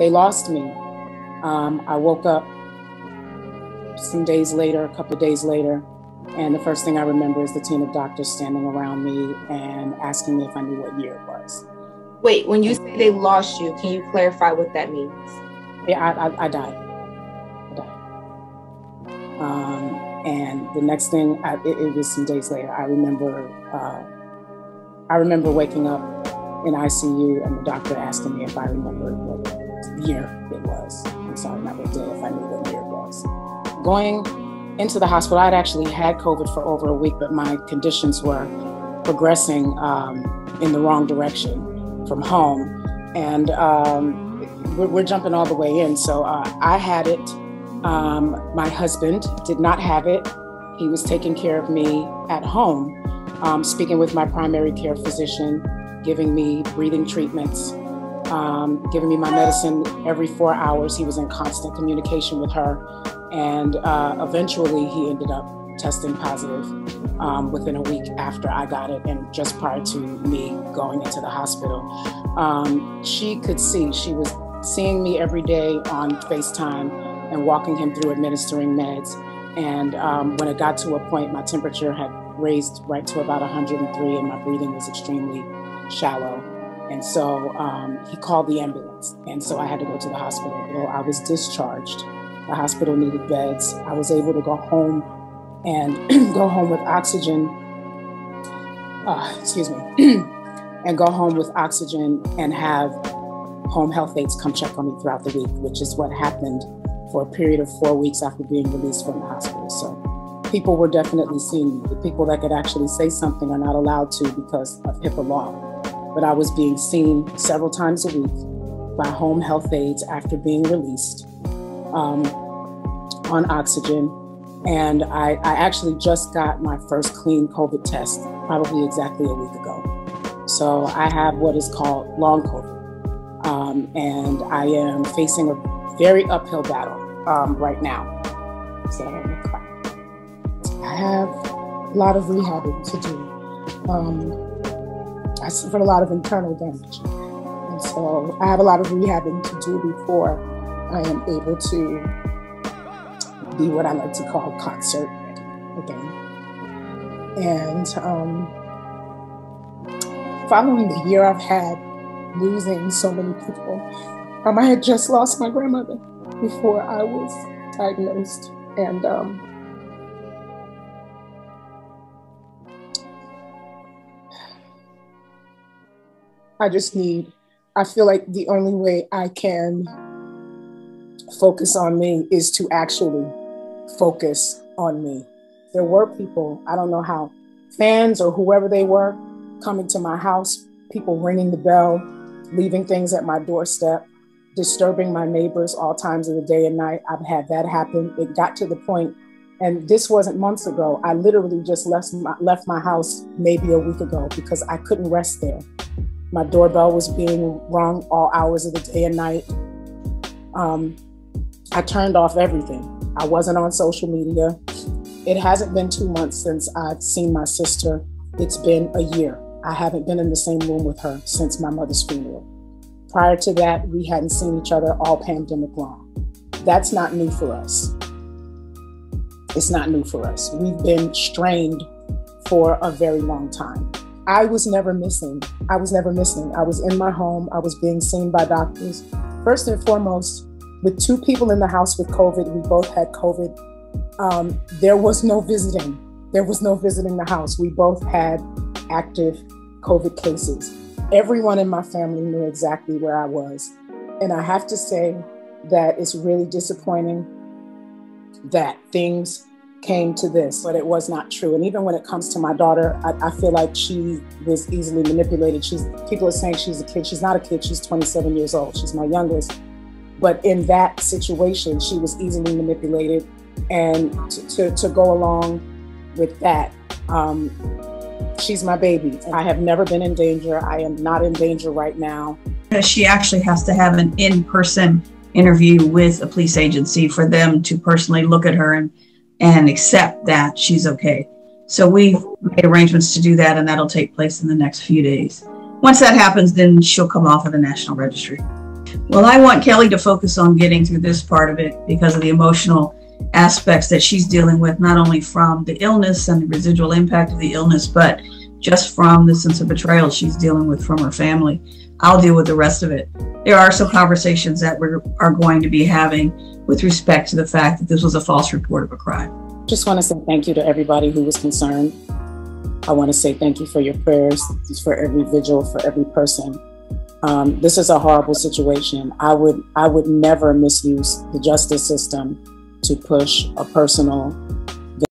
they lost me. I woke up some days later, a couple of days later, and the first thing I remember is the team of doctors standing around me and asking me if I knew what year it was. Wait, when you say they lost you, can you clarify what that means? Yeah, I died. And the next thing, it was some days later. I remember waking up in ICU and the doctor asking me if I remembered what year it was. I'm sorry, not what day, if I knew what year it was. Going into the hospital, I'd actually had COVID for over a week, but my conditions were progressing in the wrong direction from home. And we're jumping all the way in. So I had it. My husband did not have it. He was taking care of me at home, speaking with my primary care physician, giving me breathing treatments, giving me my medicine every 4 hours. He was in constant communication with her. And eventually he ended up testing positive within a week after I got it and just prior to me going into the hospital. She could see, she was seeing me every day on FaceTime and walking him through administering meds. And when it got to a point, my temperature had raised right to about 103 and my breathing was extremely shallow. And so he called the ambulance. And so I had to go to the hospital. Well, I was discharged. The hospital needed beds. I was able to go home and go home with oxygen, and go home with oxygen and have home health aides come check on me throughout the week, which is what happened for a period of 4 weeks after being released from the hospital. So people were definitely seeing me. The people that could actually say something are not allowed to because of HIPAA law. But I was being seen several times a week by home health aides after being released on oxygen. And I actually just got my first clean COVID test probably exactly a week ago. So I have what is called long COVID. And I am facing a very uphill battle right now. So I have a lot of rehabbing to do. I suffered a lot of internal damage. And so I have a lot of rehabbing to do before I am able to be what I like to call concert ready again. And following the year I've had losing so many people, I had just lost my grandmother before I was diagnosed. And I feel like the only way I can focus on me is to actually focus on me. There were people, I don't know how, fans or whoever they were, coming to my house, people ringing the bell, leaving things at my doorstep, disturbing my neighbors all times of the day and night. I've had that happen. It got to the point, and this wasn't months ago, I literally just left my house maybe a week ago because I couldn't rest there. My doorbell was being rung all hours of the day and night. I turned off everything. I wasn't on social media. It hasn't been 2 months since I've seen my sister. It's been a year. I haven't been in the same room with her since my mother's funeral. Prior to that, we hadn't seen each other all pandemic long. That's not new for us. It's not new for us. We've been strained for a very long time. I was never missing. I was in my home. I was being seen by doctors. First and foremost, with 2 people in the house with COVID, we both had COVID. There was no visiting. There was no visiting the house. We both had active COVID cases. Everyone in my family knew exactly where I was. And I have to say that it's really disappointing that things came to this, but it was not true. And even when it comes to my daughter, I feel like she was easily manipulated. People are saying she's a kid. She's not a kid. She's 27 years old. She's my youngest. But in that situation, she was easily manipulated. And to go along with that, she's my baby. I have never been in danger. I am not in danger right now. She actually has to have an in-person interview with a police agency for them to personally look at her and accept that she's okay. So we've made arrangements to do that, and that'll take place in the next few days. Once that happens, then she'll come off of the National Registry. Well, I want Kelly to focus on getting through this part of it because of the emotional aspects that she's dealing with, not only from the illness and the residual impact of the illness, but just from the sense of betrayal she's dealing with from her family. I'll deal with the rest of it. There are some conversations that we are going to be having with respect to the fact that this was a false report of a crime. Just want to say thank you to everybody who was concerned. I want to say thank you for your prayers, for every vigil, for every person. This is a horrible situation. I would never misuse the justice system to push a personal